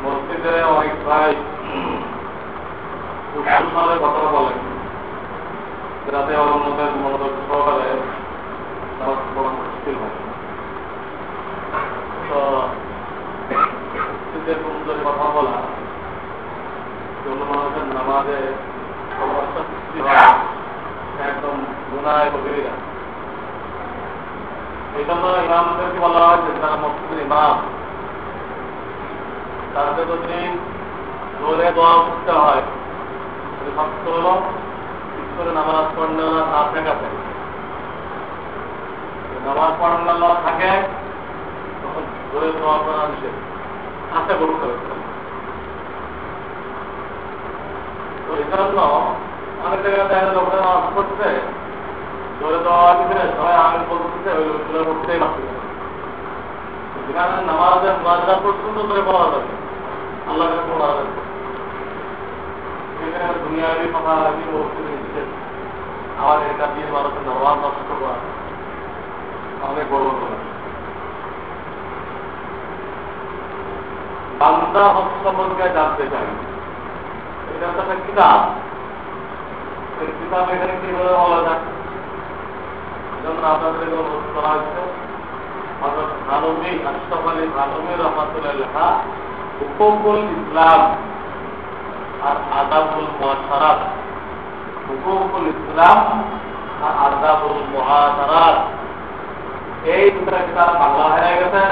মসজিদে অনেক ভাই উৎসবে কথা বলেন, যাতে অন্যদের মনোযোগ সহকারে নামাজ পড়া মুশকিল হয়। তো মসজিদের সুন্দর কথা বলা কোন মানুষের নামাজে সমস্যা সৃষ্টি হয়, একদম গুনায় কবিরা। এই জন্য ইমামদেরকে বলা হয় যে তারা মসজিদের ইমাম, তাদের যদি জোরে দোয়া করতে হয়, সত্য হল ঈশ্বরে নামাজ পড়ানো না থাকে, নামাজ পড়ানো থাকে তখন জোরে দোয়া করা নিষেধ, আশা করতে হবে। তো এই জন্য অনেক জায়গায় দেখা যায় লোকেরা নামাজ পড়ছে, জোরে দেওয়া দিচ্ছে, সবাই আমি বলতেছে ওই লোকগুলো করতেই পারছে। যেখানে নামাজের মাঝরা পর্যন্ত ধরে পড়া যাবে, আল্লাহ কাছে পড়া যাবে, সেখানে দুনিয়াবি কথা নিচ্ছে। আবার এটা দিয়ে মানুষের নামাজ নষ্ট করা অনেক বড় কথা। বান্দা হক সম্পর্কে জানতে চাই, এটা তো একটা কিতাব, এই কিতাব এখানে কিভাবে বলা যায়? যেমন আপনাদের অনুরোধ করা হচ্ছে, হযরত থানভী আশরাফ আলী থানভী রাহমাতুল্লাহ লেখা হুকুকুল ইসলাম আর আদাবুল মুআশারাত, হুকুকুল ইসলাম আর আদাবুল মুআশারাত, এই দুটা কিতাব বাংলা হয়ে গেছে।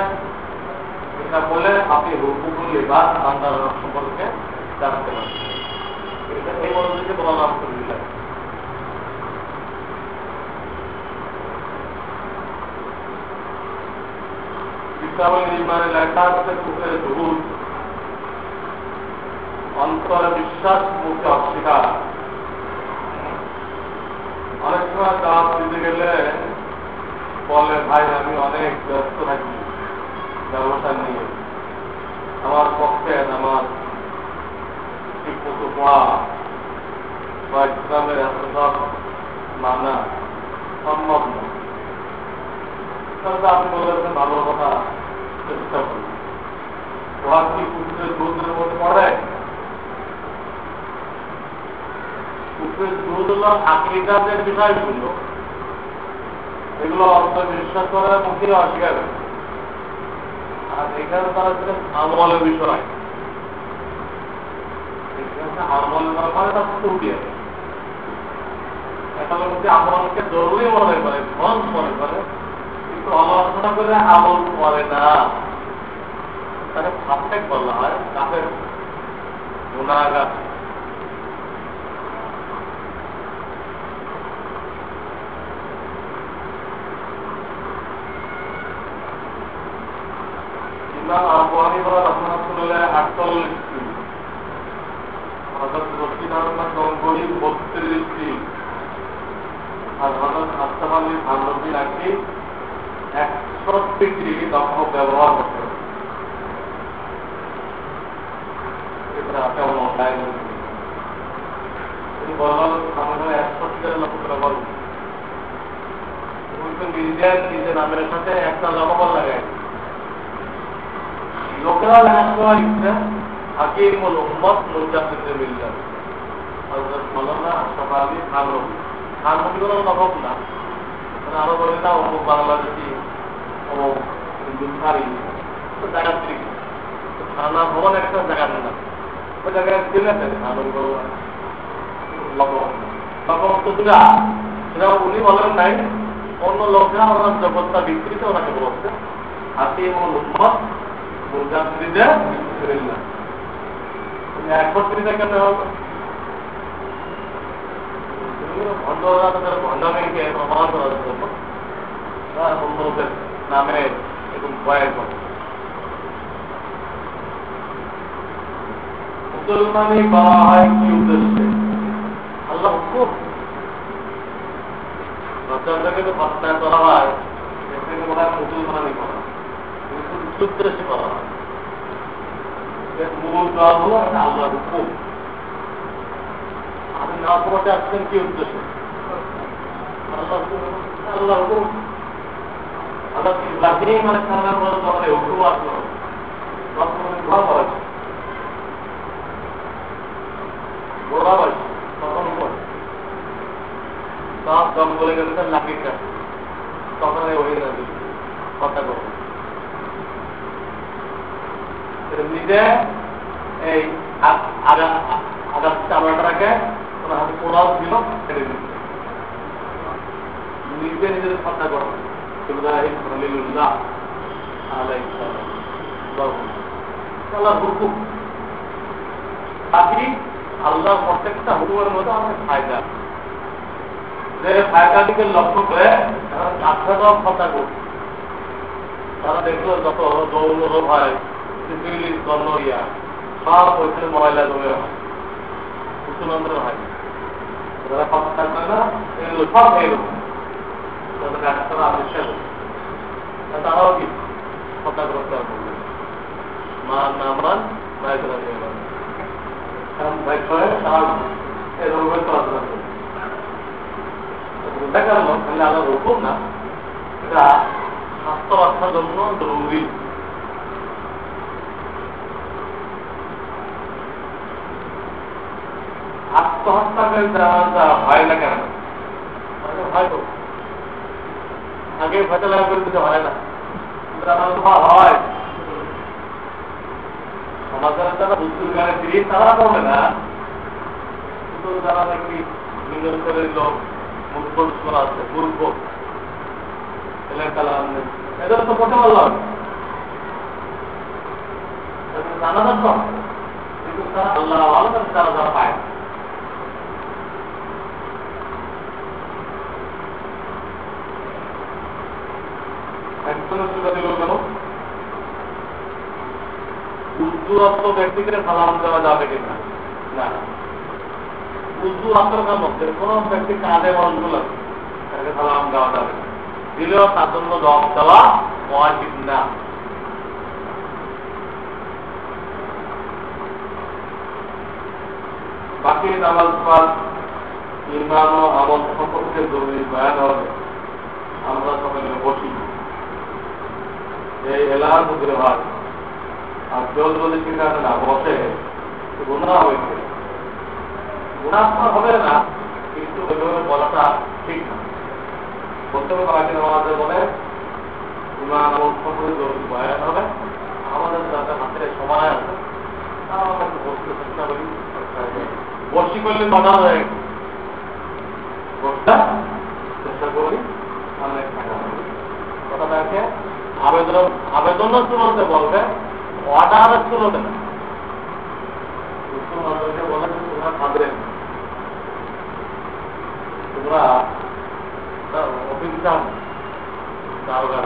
এটা বলে আপনি হুকুকুল লিবাস বান্দার সম্পর্কে জানতে পারেন। এটা এই মনোযোগে বলা নাম করে দিলেন। ইমানে লেখা আছে চোখের জহুর, অন্তরে বিশ্বাস, মুখে অস্বীকার। অনেক সময় দাওয়াত দিতে গেলে বলে, ভাই আমি অনেক ব্যস্ত থাকি ব্যবসা নিয়ে, আমার পক্ষে নামাজ ঠিক মতো পড়া বা ইসলামের এত মানা সম্ভব না। আপনি বলেছেন ভালো কথা, চেষ্টা করি। ওরা কি কুকুরের দুধের মধ্যে পড়ে? কুকুরের দুধ হল আকীদাতের বিষয়গুলো, এগুলো অন্তর্বিশ্বাস করে মুখে অস্বীকার করে। আর এখানে তারা ছিলেন আমলের বিষয়, আমল মানে তার ত্রুটি আছে। একটা লোক আমলকে জরুরি মনে করে, ফরজ মনে করে, কিন্তু আলোচনা করে আমল করে না, তাকে ফাসেক বলা হয়, কাফের, গুনাহগার। ইমাম আবু হানিফা রাহমাতুল্লাহ 48টি, হযরত রশিদ আহমদ গঙ্গোহী 32টি, আর হযরত আশরাফ আলী থানভী নাকি 61টি লক্ষ ব্যবহার করতে হবে। এটা কেমন অন্যায় বললাম, আমাদের 61 লক্ষ ব্যবহার নিজের নামের সাথে একটা জমাবল লাগাই। লোকেরা লেখাপড়া লিখছে হাকিমুল উম্মত মুজাদ্দিদে মিল্লাত হযরত মাওলানা আশরাফ আলী থানভী। থানভী কোনো লকব না, আরো বলে না অমুক বাংলাদেশি, অমুক হিন্দুস্তানি জায়গা থেকে থানা ভবন একটা জায়গার না, ওই জায়গায় ছিলেন থানভী ভবন লকব। লকব তো দুটা, সেটা উনি বলেন নাই, অন্য লোকেরা ওনার জগৎটা বিকৃত ওনাকে বলছে হাকিমুল উম্মত মুজাদ্দিদে মিল্লাত। 61টা কেন হবে? ভণ্ডামিকে প্রমাণ করার জন্য অন্য লোকের নামে এরকম ভয়ের কথা। মুসলমানি করা হয় কি উদ্দেশ্যে? আল্লাহ হুকুম। বাচ্চাদেরকে তো হত্যা করা হয়, এর থেকে মনে হয় মুসলমানি করা, কিন্তু উদ্দেশ্যে করা হয়। মূল কাজ হলো আল্লাহ হুকুম। আপনি না পড়তে আসছেন কি উদ্দেশ্য? আল্লাহ হুকুম। অর্থাৎ ইব্রাহিম আলাইহিস সালামের পরে যখন এই হুকুম আসলো তখন ঘর করেছে গোড়া বয়স তখন উপর সব জঙ্গলে গেছে লাঠিটা তখন ওই কথা করবো নিজে এই আগার চামড়াটাকে ওনার হাতে পোড়াও ছিল ছেড়ে দিচ্ছে নিজে নিজের কথা করবো ইব্রাহিম খলিলুল্লাহ আলাইহিস সালাম হুকুম বাকি আল্লাহ প্রত্যেকটা হুকুমের মধ্যে আমাদের ফায়দা যে ফায়দা দিকে লক্ষ্য করে তারা কথা করছে তারা দেখলো যত যৌন রোগ হয় সিফিলিস গনোরিয়া সব ওইখানে ময়লা জমে হয় উচ্চনন্দ্র হয় যারা কথা থাকবে না এগুলো সব হয়ে গেল তাদের ডাক্তাররা আবিষ্কার তারাও কি কথা করতে হবে মান না মান ভাই করা যাবে কারণ ভাই করে তারা এই রোগের চলাচলা করবে বুঝতে গেল তাহলে আলাদা হুকুম না এটা স্বাস্থ্য রক্ষার জন্য জরুরি আত্মহত্যাকারী হয় না কেন হয় তো আগে ফেটলা করে দিতে হয় না হয় সমাজের যারা বুদ্ধুর গানে ফিরি তারা করবে না কিন্তু যারা নাকি নিরন্তরের লোক মূর্খ আছে মূর্খ এদের তো করতে পারলাম জানা যাচ্ছ কিন্তু তারা আল্লাহ ভালো তারা যারা পায় উজ্জুরত্ব ব্যক্তিকে সালাম দেওয়া যাবে কিনা না উজ্জুরত্বের মধ্যে কোন ব্যক্তি কাজে মনগুলো তাকে সালাম দেওয়া যাবে না দিলেও তার জন্য জবাব দেওয়া ওয়াজিব না বাকি নামাজ পাঠ ইমান ও আমল সম্পর্কে জরুরি বয়ান হবে আমরা সবাই বসি এই এলাহার পুকুরে ভাগ আর কেউ যদি সেখানে না বসে গুণা হয়েছে গুণাত্মক হবে না কিন্তু ওইভাবে বলাটা ঠিক না বলতে হবে বাকি আমাদের বলে ইমান আমল সম্পর্কে জরুরি বয়ান হবে আমাদের যাদের হাতে সময় আছে তারা আমাকে বসতে চেষ্টা করি বসি করলে বাধা হয়ে বসতে চেষ্টা করি অনেক কথাটাকে আবেদন শুরুতে বলবে অর্ডার শুরুতে না বলে তোমরা খাবে তোমরা অভিজ্ঞান দারোগা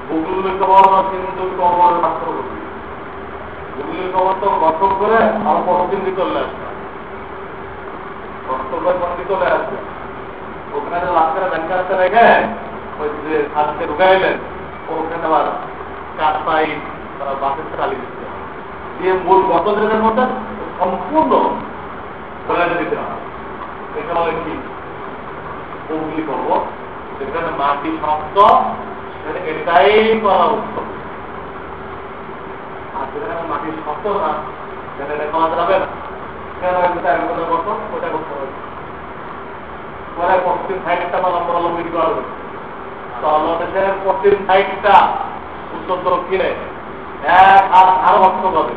গুগলের খবর কিন্তু খবর মাত্র গুগলের খবর তো গঠন করে আর কতদিন চলে আসবে চলে আসবে ওখানে লাস্টের ব্যাংকারতে রেখে ওই যে আজকে ঢুকাইলেন ওখানে আবার কারপাই তারা বাসের চালিয়ে দিচ্ছে দিয়ে মূল গত দিনের মধ্যে সম্পূর্ণ বলে দিতে হবে এখানে কি ওগুলি করবো যেখানে মাটি শক্ত এটাই করা উত্তম আর যেখানে মাটি শক্ত না সেখানে এটা করা যাবে না ওটা করতে হবে পরে পশ্চিম সাইডটা অবলম্বী করবে দেশের পশ্চিম সাইডটা উত্তর দক্ষিণে এক হাত আরো ভক্ত পাবে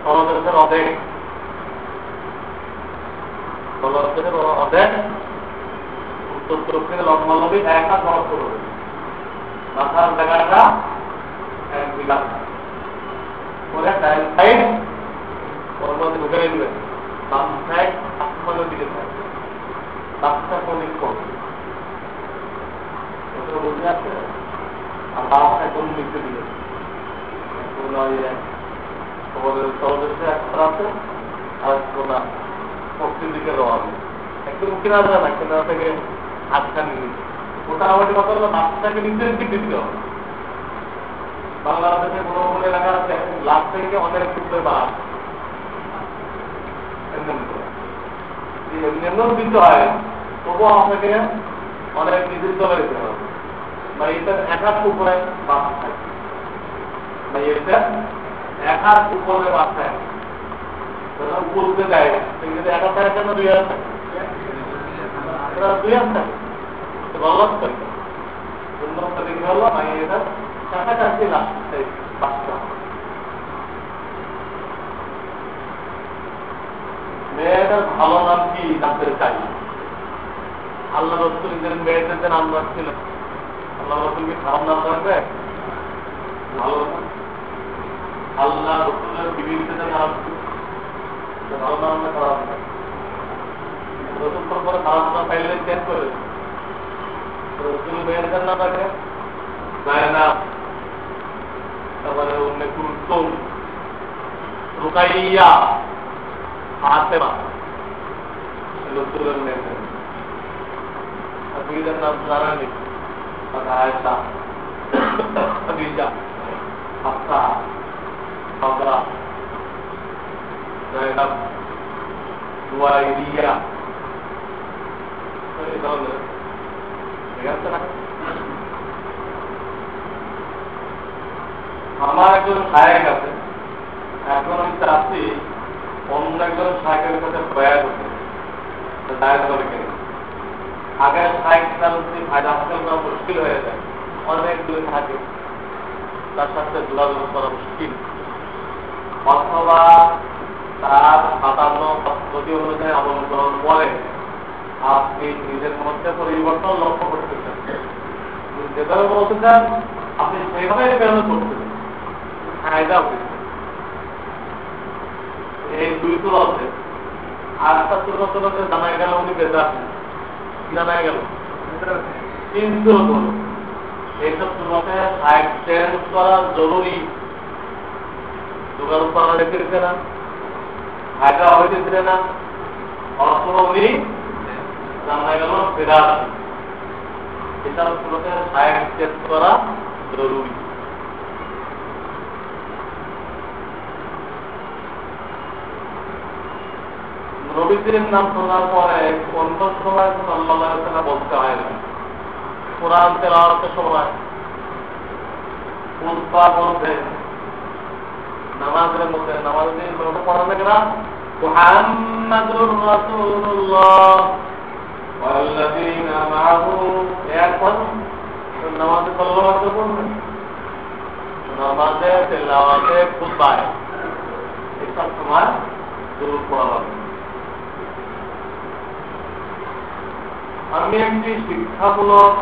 তলদেশের অর্ধেক উত্তর দক্ষিণে লম্বালম্বী এক হাত ভক্ত করবে মাথার জায়গাটা এক বিঘা পরে ডাইন সাইড পরবর্তী ঢুকে নেবে বাম সাইড আসমানের দিকে থাকবে রাস্তা কোনিক করবে বুঝে আছে আর বাম সাইড কোন নিচে দিকে তলদেশে একটা আছে আর কোনা পশ্চিম দিকে রওয়া একদম কিনা যায় না কিনা থেকে হাতখানি মোটামুটি কথা হলো রাস্তাকে নিচের দিকে দিতে হবে বাংলাদেশে কোনো কোনো এলাকা আছে লাভ থেকে অনেক ক্ষেত্রে বাদ এমনিও দিতে হয়, তবুও আপনাকে অনেক নির্দিষ্ট করে দিতে হবে। বা এটা একার উপরে বাস থাকে, বা এটা একার উপরে বাস থাকে, উপর উঠে দেয়, সেক্ষেত্রে একা থাকে কেন 2000 থাকে, 2000 থাকে, বললাম তো সুন্দরটা দেখে হলো মানে এটা কাছাকাছি লাগছে বাচ্চা। মেয়েটার ভালো নাম কি জানতে চাই। আল্লাহ রসুলের মেয়েদের যে নাম রাখছিল, আল্লাহ রসুল কি খারাপ নাম রাখবে? ভালো নাম। আল্লাহ রসুলের বিবিধ নাম ভালো নাম না খারাপ নাম? রসুল পরে খারাপ নাম পাইলে চেঞ্জ করে রসুল মেয়েদের নাম রাখে না, তারপরে অন্য কুলসুম, রুকাইয়া, ফাতেমা, রসুলের মেয়েদের। বিবিদের নাম জানানি, আয়েশা, খাদিজা, হাফসা, সাদরা, জায়নাব, জুয়াইরিয়া, এই ধরনের। ঠিক আছে না? আমার একজন শায়েখ আছে, এখন আমি চাচ্ছি অন্য একজন শায়েখের সাথে বয়াত হতে, দায়ের করে কেন আগের শায়েখের সাথে ফায়দা হাসিল করা মুশকিল হয়ে যায়, অনেক দূরে থাকে, তার সাথে যোগাযোগ করা মুশকিল, অথবা তার 57 পদ্ধতি অনুযায়ী আমল গ্রহণ করে আপনি নিজের মধ্যে পরিবর্তন লক্ষ্য করতেছেন, যেভাবে বলতে চান আপনি সেভাবে মেহনত করতেছেন, ফায়দা হচ্ছে। এই দুই তো আছে। আর একটা ছোট জানা গেল উনি বেদা জানা গেল, কিন্তু এইসব তোমাকে সাইড চেঞ্জ করা জরুরি, যোগাযোগ করা রেখেছে না, ফায়দা হয়েছে না, অথবা উনি জানা গেল বেদা, এটা তোমাকে সাইড চেঞ্জ করা জরুরি। নবীদের নাম শোনার পরে অন্য সময় সাল্লাল্লাহু আলাইহি ওয়াসাল্লাম বলতে হয় না, কোরআন তেলাওয়াতের সময়, খুতবার মধ্যে, নামাজের মধ্যে, নামাজের মধ্যে পড়া লাগে না মুহাম্মাদুর রাসূলুল্লাহ ওয়াল্লাযীনা মাআহু, এরপর নামাজে সাল্লাল্লাহু আলাইহি ওয়াসাল্লাম, নামাজে তেলাওয়াতে, খুতবায়, এটা সময় দুরূদ পড়া হবে। আমি একটি শিক্ষামূলক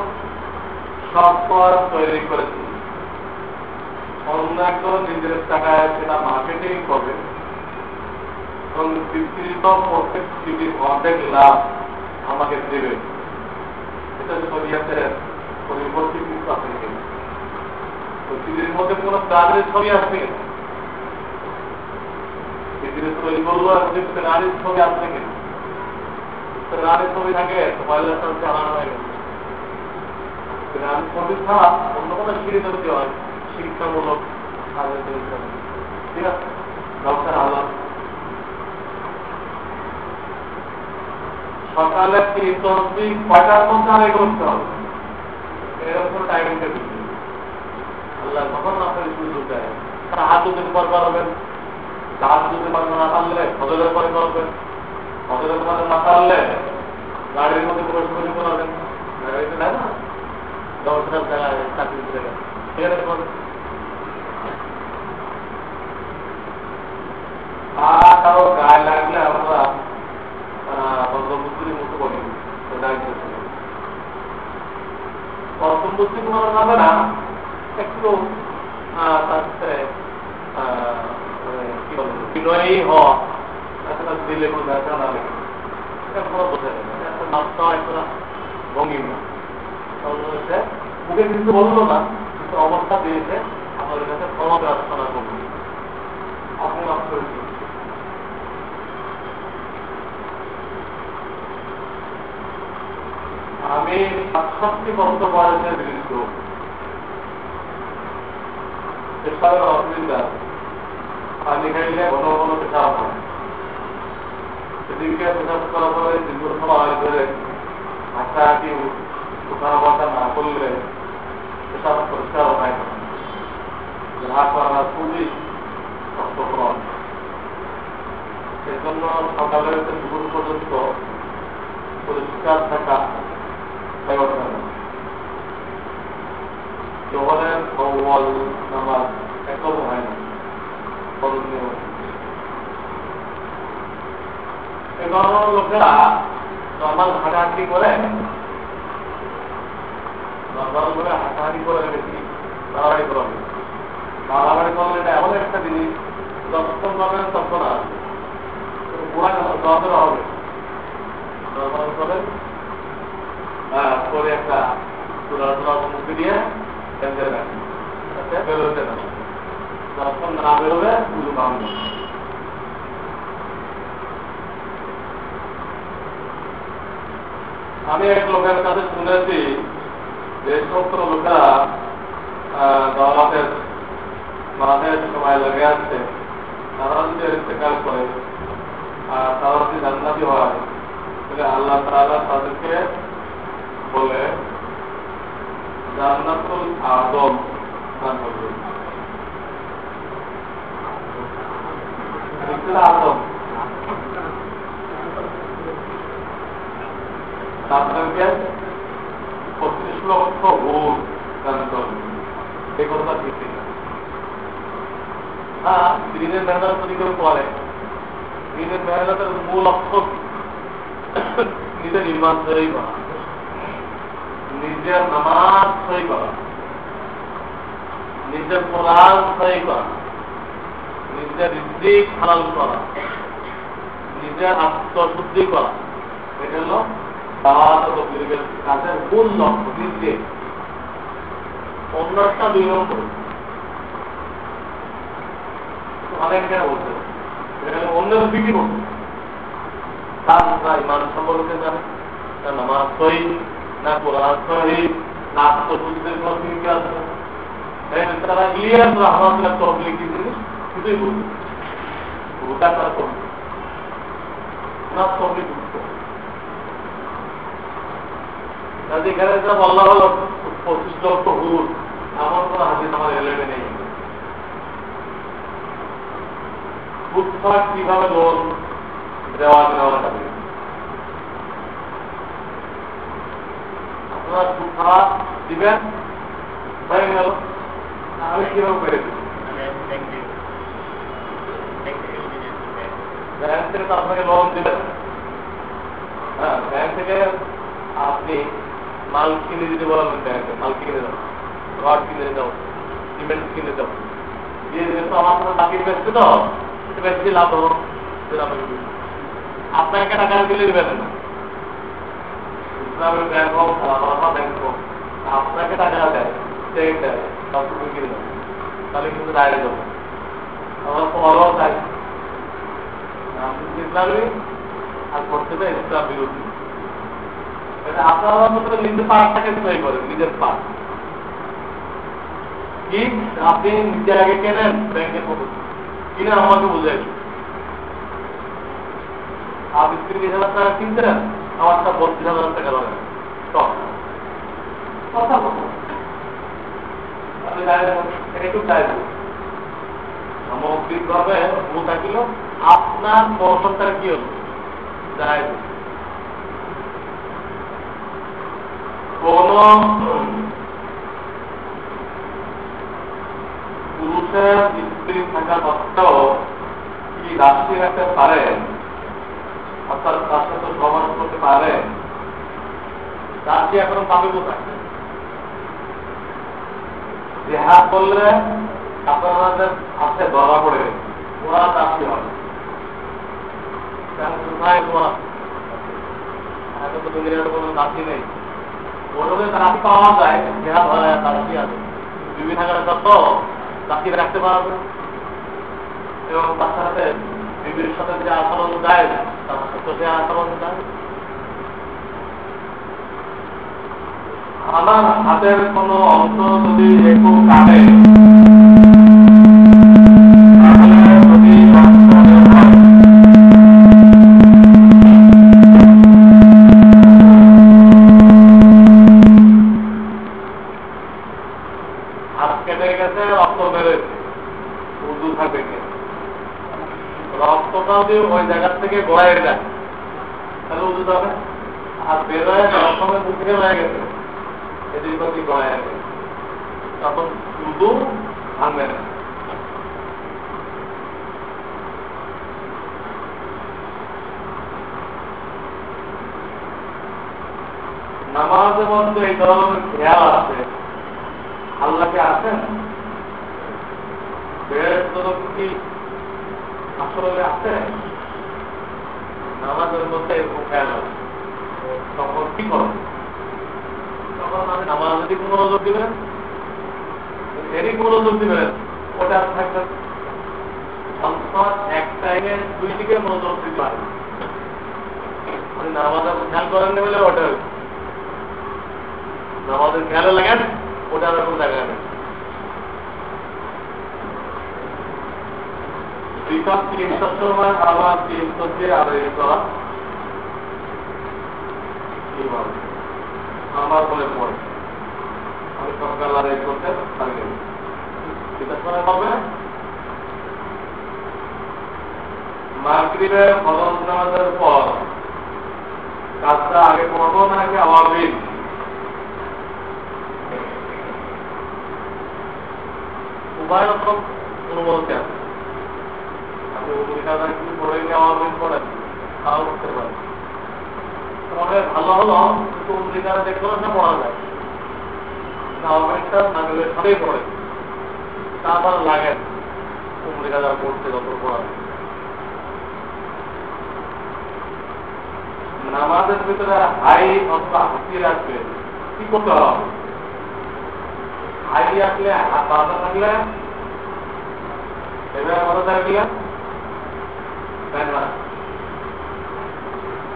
সফটওয়্যার তৈরি করেছি, অন্য একজন নিজের টাকায় সেটা মার্কেটিং করবে এবং বিস্তৃত প্রত্যেক সিটির অর্ধেক লাভ আমাকে দেবে। এটা শরিয়াতে পরিবর্তিত কিছু আছে কিনা, তো সিটির মধ্যে কোনো গানের ছবি আসবে কিনা, সিটির তৈরি করলো গানের ছবি আসবে কিনা, গানের ছবি থাকে মোবাইলের সাথে চালানো হয়ে গেছে, গানের ছবি ছাড়া অন্য কোনো সিঁড়ি তৈরি হয় শিক্ষামূলক কাজে তৈরি করে। ঠিক আছে, ডক্টর আলম সকালে 3 মিনিট কয়টার মধ্যে আদায় করতে হবে, এরকম টাইম টেবিল আল্লাহ কখন আপনার সুযোগ দেয়। তারা হাত দুদিন পর পারবেন, হাত দুদিন পর না পারলে ফজলের পরে করবেন, ফজলের পরে না পারলে গাড়ির মধ্যে প্রবেশ করে করাবেন, গাড়িতে নেয় না দশটার জায়গায় চাকরি জায়গায় সেখানে করবেন। আর কারো গায়ে লাগলে আমরা বন্ধুর মতো করি, অসন্তুষ্টি কোনো হবে না, একটু কি বলবো বিনয়ী হওয়া, দিলে কোনো ব্যথা না লাগে, এটা কোনো বোঝা যায় না, একটা নাস্তা একটা ভঙ্গিমা মুখে কিন্তু বললো না, কিন্তু অবস্থা দিয়েছে আপনাদের কাছে ক্ষমা প্রার্থনা করবো, আপনি মাফ করে দিন। আমি ৬৭ বছর বয়সে বৃদ্ধ, পেশাবের অসুবিধা, পানি খাইলে ঘন ঘন পেশাব হয়, ওদিকে প্রচার করা পরে দীর্ঘ সময় ধরে হাঁটাহাঁটি উঠানামা না করলে পেশাব পরিষ্কার হয় না। যা করা খুবই কষ্টকর। সেজন্য সকালে দুপুর পর্যন্ত পরিষ্কার থাকা হয়ে ওঠে না। জোহরের অব্বল নামাজ একদম হয় না, করণীয়। এগুলো লোকেরা নর্মাল হাঁটাহাঁটি করে, হাঁটাহাঁটি করে বেশি বাড়াবাড়ি করবে। বাড়াবাড়ি করলে এটা এমন একটা জিনিস যতক্ষণ করবেন তখন আসবে, পুরা দরকার হবে। নর্মাল করেন করে একটা মুখে দিয়ে বেরোতে না, যখন না বেরোবে পুজো পাবেন না। আমি এক লোকের কাছে শুনেছি যে সমস্ত লোকেরা দলাতের মাঝে সময় লেগে আসছে, তারা যদি ইন্তেকাল করে আর তারা যদি জান্নাতি হয় তাহলে আল্লাহ তাআলা তাদেরকে বলে জান্নাতুল আদম দান করবে। আদম তাদেরকে 25 লক্ষ ভোট দান করবে। এই কথা ঠিক না। হ্যাঁ, দিনের মেহনত তৈরি করে পড়ে। দিনের মেহনতের মূল লক্ষ্য নিজের ইমান তৈরি করা, নিজের নামাজ তৈরি করা, নিজের কোরআন তৈরি করা, নিজের রিজিক হালাল করা, নিজের আত্মশুদ্ধি করা। এটা হলো কাজের মূল লক্ষ্য। নিজে অন্যটা 2 নম্বর। অনেক কেন বলছে অন্যের বিক্রি করছে, তার ইমান সম্পর্কে জানে না, নামাজ সহি না, কোরআন সহি না, আত্মশুদ্ধির কোনো ভূমিকা আছে। তারা ক্লিয়ার রহমাতুল্লাহ তহবিল কি জিনিস কিছুই বলছে, ওটা তারা করবে না। তহবিল এখানে যা বলা হলো 25 লক্ষ হুর, আমার কোনো হাদিস আমার এলেভে নেই। কিভাবে লোন দেওয়া যাবে? আপনারা সুখা দিবেন হয়ে গেল, আমি কিভাবে পেরে দিব? ব্যাংক থেকে তো আপনাকে লোন দিবেন। হ্যাঁ, ব্যাংক থেকে আপনি মাল কিনে দিতে বলবেন, ব্যাংকে মাল কিনে দাও, রড কিনে দাও, সিমেন্ট কিনে দাও, দিয়ে দিলে তো আমার কোনো বাকি বেচছে, তো বেশি লাভ হবো। আপনাকে টাকা দিলে দিবেন না, ইসলামের ব্যাংক হোক, ব্যাংক হোক, আপনাকে টাকা দেয়, চেক দেয়, সব কিছু কিনে দেয়, তাহলে কিন্তু বাইরে যাবো। আমার পরও চাই ইসলামী আর করতে চাই ইসলাম বিরোধী। এটা আপনার মতো নিজের পাঠটাকে তৈরি করেন, নিজের পাঠ কি আপনি নিজে আগে কেনেন, ব্যাংকের পক্ষ কিনে আমাকে বুঝাই। আপনি 30,000 টাকা কিনতেন, আমারটা 32,000 টাকা লাগে কথা বলবো। আপনি একটু চাইব সামগ্রিক ভাবে ভূ থাকিল আপনার পছন্দটা কি হল চাইব। কোন পুরুষের স্ত্রী থাকা সত্ত্বেও কি রাশি রাখতে পারে, অর্থাৎ তার সাথে সমাজ করতে পারে, তার কি এখন পাবে কোথায়? দেহা করলে আপনাদের হাতে ধরা পড়ে ওরা চাষি হবে। কোথায় তোমার এখন তো দুনিয়ার কোনো চাষি নেই, ওটাতে চাষি পাওয়া যায়, দেহা ধরা চাষি আছে, বিভিন্ন থাকার যত চাষি রাখতে পারবে এবং তার সাথে বিবির সাথে যে আচরণ যায় তার সাথে যে আচরণ যায়। আমার হাতের কোনো অংশ যদি একটু কাটে, তাহলে যদি থেকে গড়ায় যায় তাহলে উজু হবে। আর বের হয়ে সময় মুখ থেকে হয়ে গেছে এদিক ওদিক গড়ায় গেছে, তখন উজু ভাঙবে না। নামাজের মধ্যে এই ধরনের খেয়াল আছে, আল্লাহকে আছেন কি আসলে আছে? নামাজের মধ্যে এরকম খেয়াল আছে, তখন কি করো? তখন আমি নামাজ দিকে মনোযোগ দিবেন, এদিক মনোযোগ দিবেন, ওটা থাকবে এক টাইমে দুই দিকে মনোযোগ দিতে পারে। নামাজের খেয়াল করেন বলে ওটা নামাজের খেয়ালে লাগেন, ওটা এরকম জায়গায় নেই। আমার 300 দিয়ে আদায় করা আমার মনে পড়ে, আমি সরকার আদায় করতে পারি। হবে মাগরিবের ফরজ নামাজের পর কাজটা আগে পড়বো নাকি আবার দিন? উভয় রকম অনুমতি আছে। আপনি পড়ে নিয়ে আবার দিন পড়েন, তাও করতে পারেন। তবে ভালো হলো কিন্তু উদ্রিকারা দেখলো না পড়া যায় সাথেই পড়ে, তা আবার লাগেন উমরিকারা পড়তে যত পড়া। নামাজের ভিতরে হাই অথবা হাসি রাখবে কি করতে হবে? হাই আসলে হাত বাঁধা থাকলে এভাবে বাঁধা থাকলে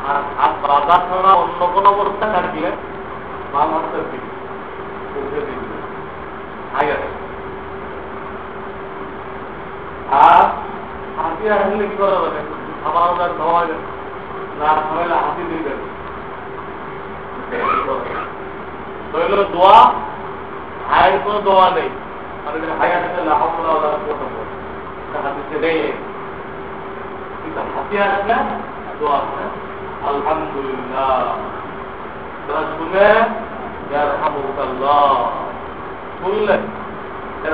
আর হাত বাঁধা ছাড়া অন্য কোনো অবস্থা থাকলে বাম হাতের দিকে উঠে দিবে হাই আছে। আর হাসি আসলে কি করা যাবে? আমার খাওয়া যাবে না, ঝামেলা হাসি দিবেন দোয়া, হায়ের কোনো দোয়া নেই। হাসি আসলে দোয়া আলহামদুলিল্লাহ শুনে শুনলেন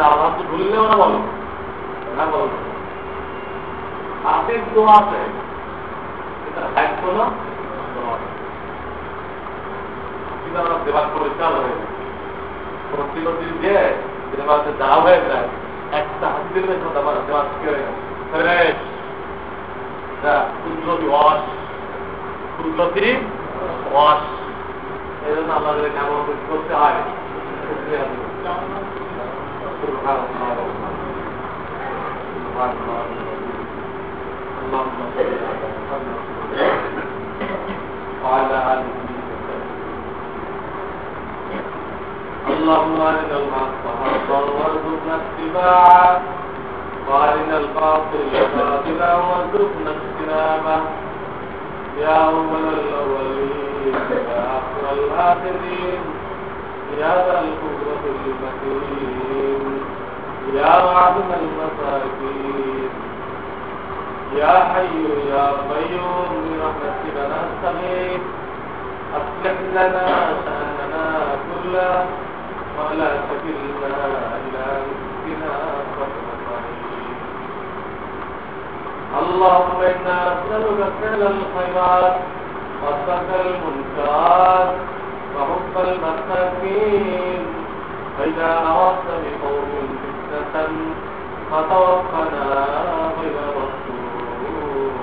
আলহামদুলিল্লাহ ভুললেও না বলো না, বলো হাসির দোয়া আছে দেবাদ পরিষ্কার হয়ে যায়, প্রতিদিন দিয়ে দেবাদে যা হয়ে যায় একটা হাসি দিলে দেবাদ কি হয়ে যায় কুদরতি ওয়াশ, কুদরতি ওয়াশ। এই জন্য আমাদের কেমন করতে হয় اللهم أرنا الحق حقا وارزقنا اتباعه وأرنا الباطل باطلا وارزقنا اجتنابه يا أول الأولين يا آخر الآخرين يا ذا القدرة المتين يا راحم المساكين يا حي يا قيوم برحمتك نستغيث أصلح لنا شأننا كله ولا تكلنا إلى نفسنا طرفة عين. اللهم إنا نسألك فعل الخيرات وترك المنكرات وحب المساكين فإذا أردت بقوم فتنة فتوفنا غير مفتون.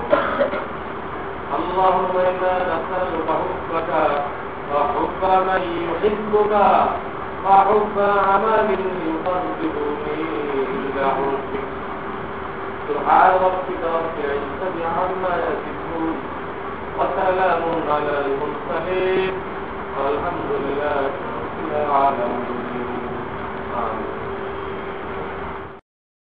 اللهم إنا نسألك حبك وحب من يحبك وحب عمل يقربني إلى حبك. سبحان ربك رب العزة عما يصفون وسلام على المرسلين والحمد لله رب العالمين. آمين.